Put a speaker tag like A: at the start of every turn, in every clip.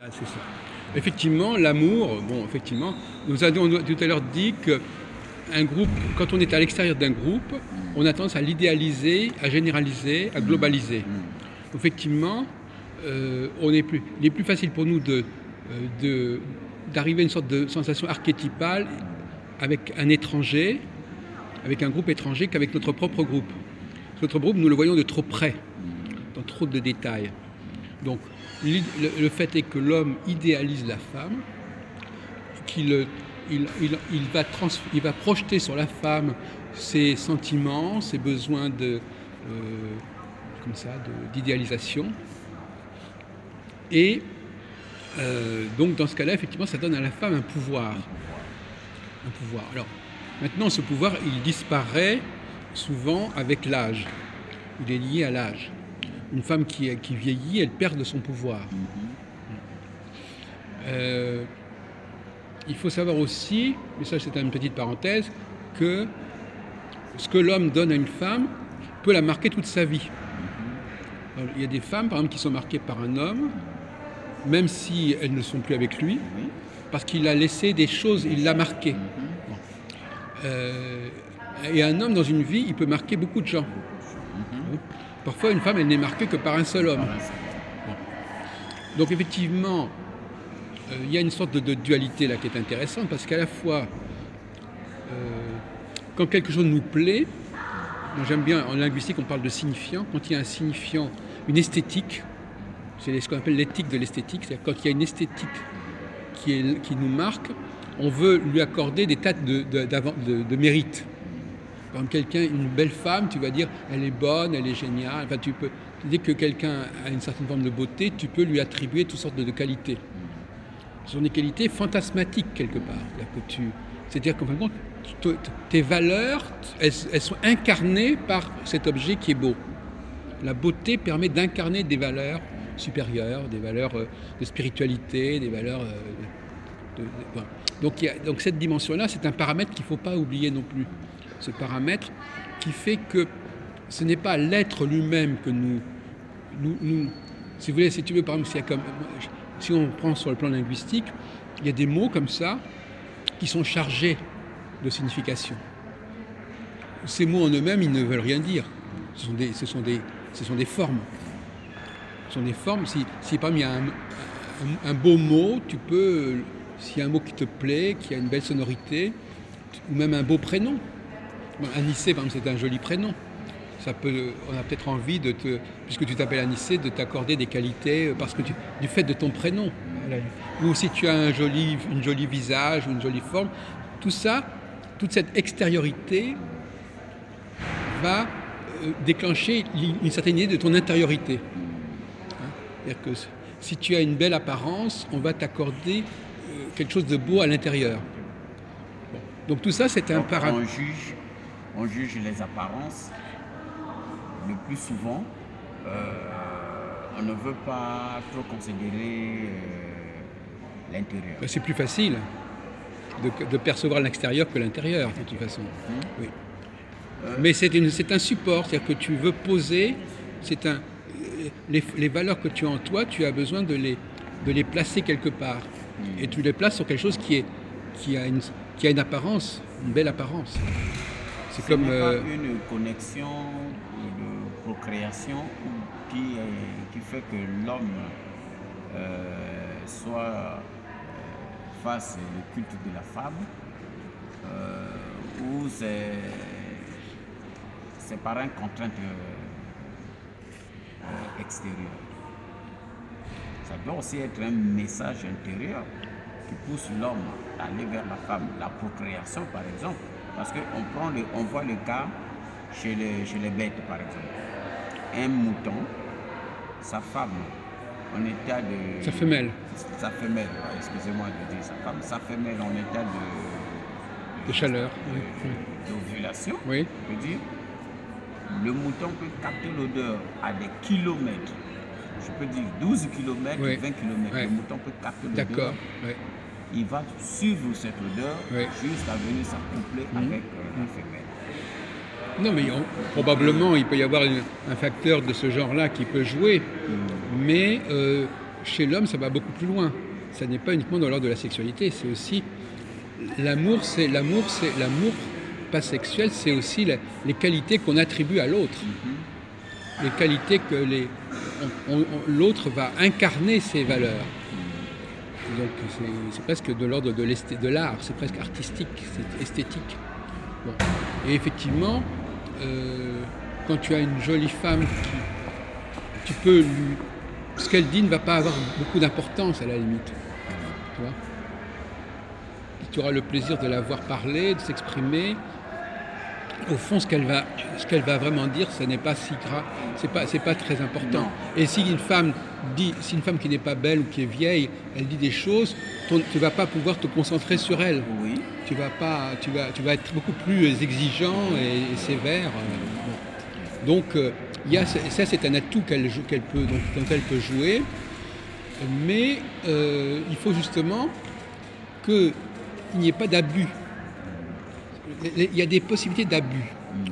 A: Ah, c'est ça. Effectivement, l'amour, bon, effectivement, nous avons tout à l'heure dit que un groupe, quand on est à l'extérieur d'un groupe, on a tendance à l'idéaliser, à généraliser, à globaliser. Effectivement, il est plus facile pour nous d'arriver à une sorte de sensation archétypale avec un étranger, avec un groupe étranger, qu'avec notre propre groupe. Notre groupe, nous le voyons de trop près, dans trop de détails. Donc, le fait est que l'homme idéalise la femme, qu'il il va projeter sur la femme ses sentiments, ses besoins comme ça, d'idéalisation. Et donc, dans ce cas-là, effectivement, ça donne à la femme un pouvoir. Un pouvoir. Alors, maintenant, ce pouvoir, il disparaît souvent avec l'âge. Il est lié à l'âge. Une femme qui vieillit, elle perd de son pouvoir. Il faut savoir aussi, mais ça c'est une petite parenthèse, que ce que l'homme donne à une femme peut la marquer toute sa vie. Alors, il y a des femmes, par exemple, qui sont marquées par un homme, même si elles ne sont plus avec lui, parce qu'il a laissé des choses, il l'a marqué. Et un homme, dans une vie, il peut marquer beaucoup de gens. Parfois, une femme, elle n'est marquée que par un seul homme. Donc, effectivement, il y a une sorte de dualité là qui est intéressante, parce qu'à la fois, quand quelque chose nous plaît, moi j'aime bien, en linguistique, on parle de signifiant. Quand il y a un signifiant, une esthétique, c'est ce qu'on appelle l'éthique de l'esthétique, c'est-à-dire quand il y a une esthétique qui nous marque, on veut lui accorder des tas de mérites. Par exemple, une belle femme, tu vas dire, elle est bonne, elle est géniale. Enfin, dès que quelqu'un a une certaine forme de beauté, tu peux lui attribuer toutes sortes de qualités. Ce sont des qualités fantasmatiques, quelque part. C'est-à-dire qu'en fin de compte, tes valeurs, elles sont incarnées par cet objet qui est beau. La beauté permet d'incarner des valeurs supérieures, des valeurs de spiritualité, des valeurs... Voilà. Donc cette dimension-là, c'est un paramètre qu'il ne faut pas oublier non plus. Ce paramètre qui fait que ce n'est pas l'être lui-même que nous si vous voulez, si tu veux, par exemple, si on prend sur le plan linguistique, il y a des mots comme ça qui sont chargés de signification. Ces mots en eux-mêmes, ils ne veulent rien dire. Ce sont des formes. Ce sont des formes. Si par exemple il y a un beau mot, tu peux, s'il y a un mot qui te plaît, qui a une belle sonorité, ou même un beau prénom. Anicet, par exemple, c'est un joli prénom. On a peut-être envie puisque tu t'appelles Anicet, de t'accorder des qualités du fait de ton prénom. Ou si tu as un joli visage, une jolie forme, tout ça, toute cette extériorité va déclencher une certaine idée de ton intériorité. C'est-à-dire que si tu as une belle apparence, on va t'accorder quelque chose de beau à l'intérieur. Bon. Donc tout ça, c'est un paramètre.
B: On juge les apparences. Le plus souvent, on ne veut pas trop considérer l'intérieur.
A: C'est plus facile de percevoir l'extérieur que l'intérieur, de toute façon. Oui. Mais c'est un support, c'est-à-dire que tu veux poser, les valeurs que tu as en toi, tu as besoin de les placer quelque part. Et tu les places sur quelque chose qui a une apparence, une belle apparence.
B: C'est comme une connexion de procréation qui fait que l'homme fasse le culte de la femme, ou c'est par une contrainte extérieure. Ça doit aussi être un message intérieur qui pousse l'homme à aller vers la femme, la procréation par exemple. Parce qu'on voit le cas chez les bêtes, par exemple. Un mouton, sa femme, en état de...
A: Sa femelle.
B: Sa femelle, excusez-moi de dire sa femme. Sa femelle en état
A: de chaleur.
B: D'ovulation,
A: oui.
B: Je veux dire, le mouton peut capter l'odeur à des kilomètres. Je peux dire 12 km, oui. 20 km. Oui. Le mouton peut capter l'odeur.
A: D'accord. Oui.
B: Il va suivre cette odeur jusqu'à venir s'accoupler avec la femelle.
A: Non, mais probablement, il peut y avoir un facteur de ce genre-là qui peut jouer, mais chez l'homme, ça va beaucoup plus loin. Ça n'est pas uniquement dans l'ordre de la sexualité, c'est aussi l'amour, pas sexuel, c'est aussi les qualités qu'on attribue à l'autre. Les qualités que l'autre va incarner ses valeurs. Donc c'est presque de l'ordre de l'art, c'est presque artistique, c'est esthétique. Bon. Et effectivement, quand tu as une jolie femme, tu peux ce qu'elle dit ne va pas avoir beaucoup d'importance à la limite. Tu vois ? Tu auras le plaisir de la voir parler, de s'exprimer. Au fond, ce qu'elle va vraiment dire, ce n'est pas si grave, c'est pas très important. Non. Et si une femme qui n'est pas belle ou qui est vieille, elle dit des choses, tu ne vas pas pouvoir te concentrer sur elle.
B: Oui.
A: Tu vas être beaucoup plus exigeant et sévère. Bon. Donc, ça, c'est un atout dont elle peut jouer. Mais il faut justement qu'il n'y ait pas d'abus. Il y a des possibilités d'abus.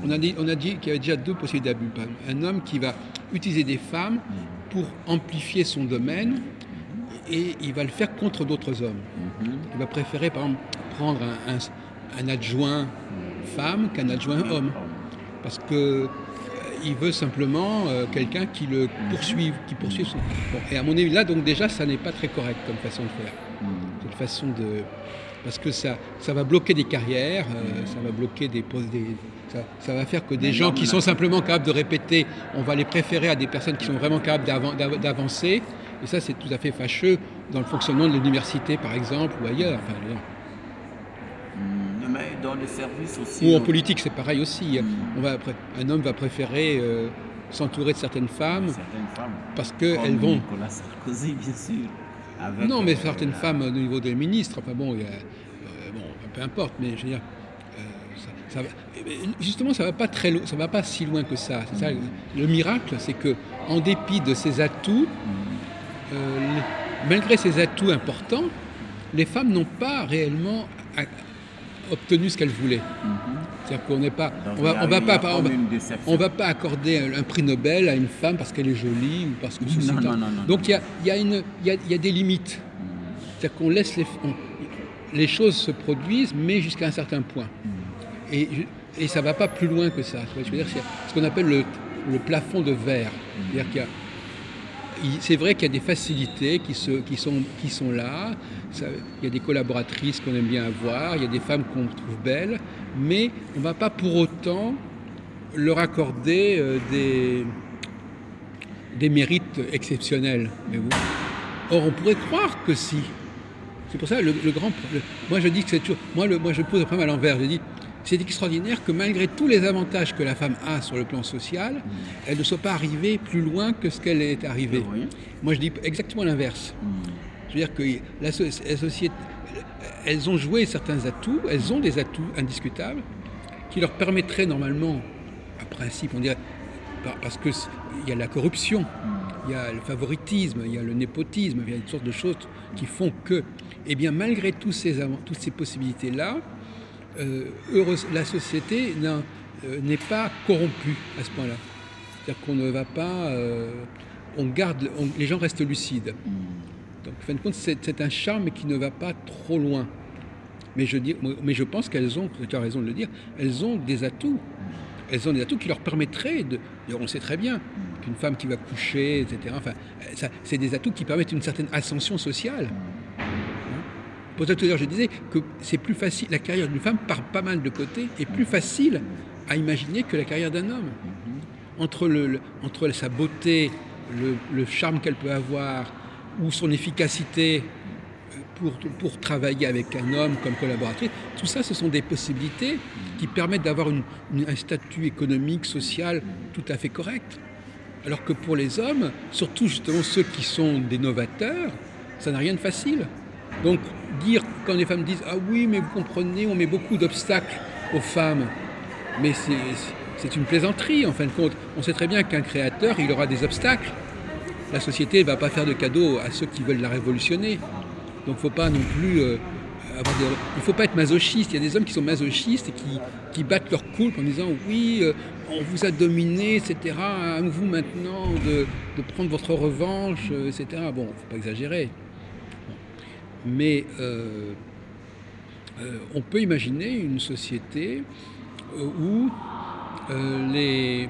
A: On a dit qu'il y avait déjà 2 possibilités d'abus. Un homme qui va utiliser des femmes pour amplifier son domaine et il va le faire contre d'autres hommes. Il va préférer, par exemple, prendre un adjoint femme qu'un adjoint homme. Parce que il veut simplement quelqu'un qui le poursuive, son... Bon, et à mon avis, là, donc déjà, ça n'est pas très correct comme façon de faire. Cette façon de... Parce que ça va bloquer des carrières, ça va bloquer ça va faire que des gens qui sont simplement capables de répéter, on va les préférer à des personnes qui sont vraiment capables d'avancer. Et ça, c'est tout à fait fâcheux dans le fonctionnement de l'université, par exemple, ou ailleurs. Enfin,
B: mais dans les services aussi.
A: Ou en politique, c'est pareil aussi. Un homme va préférer s'entourer de certaines femmes parce qu'elles vont...
B: Nicolas Sarkozy, bien sûr.
A: Non, mais certaines femmes au niveau des ministres, enfin bon, peu importe, mais je veux dire, justement, ça va pas si loin que ça. C'est ça le miracle, c'est que en dépit de ces atouts, malgré ces atouts importants, les femmes n'ont pas réellement obtenu ce qu'elles voulaient. C'est-à-dire qu'on n'est pas, on va pas accorder un prix Nobel à une femme parce qu'elle est jolie ou parce que ceci. Donc il y a des limites. C'est-à-dire qu'on laisse les choses se produisent, mais jusqu'à un certain point. Et ça va pas plus loin que ça. Je veux dire, c'est ce qu'on appelle le plafond de verre. C'est-à-dire c'est vrai qu'il y a des facilités qui sont là. Il y a des collaboratrices qu'on aime bien avoir, il y a des femmes qu'on trouve belles, mais on ne va pas pour autant leur accorder des mérites exceptionnels. Or, on pourrait croire que si. C'est pour ça moi je dis que c'est toujours. Moi je pose le problème à l'envers. Je dis c'est extraordinaire que malgré tous les avantages que la femme a sur le plan social, elle ne soit pas arrivée plus loin que ce qu'elle est arrivée. Oui. Moi je dis exactement l'inverse. Je veux dire que la société, elles ont joué certains atouts, elles ont des atouts indiscutables qui leur permettraient normalement, à principe, on dirait, parce qu'il y a la corruption, il y a le favoritisme, il y a le népotisme, il y a toutes sortes de choses qui font que, eh bien, malgré toutes ces possibilités-là, la société n'est pas corrompue à ce point-là. C'est-à-dire qu'on ne va pas... les gens restent lucides. Donc, en fin de compte, c'est un charme qui ne va pas trop loin. Mais je pense qu'elles ont, tu as raison de le dire, elles ont des atouts. Elles ont des atouts qui leur permettraient on sait très bien qu'une femme qui va coucher, etc., enfin, c'est des atouts qui permettent une certaine ascension sociale. Pour ça, tout à l'heure, je disais que c'est plus facile, la carrière d'une femme, par pas mal de côtés, est plus facile à imaginer que la carrière d'un homme. Entre sa beauté, le charme qu'elle peut avoir, ou son efficacité pour travailler avec un homme comme collaboratrice, tout ça, ce sont des possibilités qui permettent d'avoir un statut économique, social tout à fait correct. Alors que pour les hommes, surtout justement ceux qui sont des novateurs, ça n'a rien de facile. Donc dire, quand les femmes disent « Ah oui, mais vous comprenez, on met beaucoup d'obstacles aux femmes », mais c'est une plaisanterie en fin de compte. On sait très bien qu'un créateur, il aura des obstacles. La société ne va pas faire de cadeaux à ceux qui veulent la révolutionner. Donc il ne faut pas non plus il ne faut pas être masochiste. Il y a des hommes qui sont masochistes et qui battent leur coulpe en disant oui, on vous a dominé, etc. À vous maintenant de prendre votre revanche, etc. Bon, il ne faut pas exagérer. Mais on peut imaginer une société où les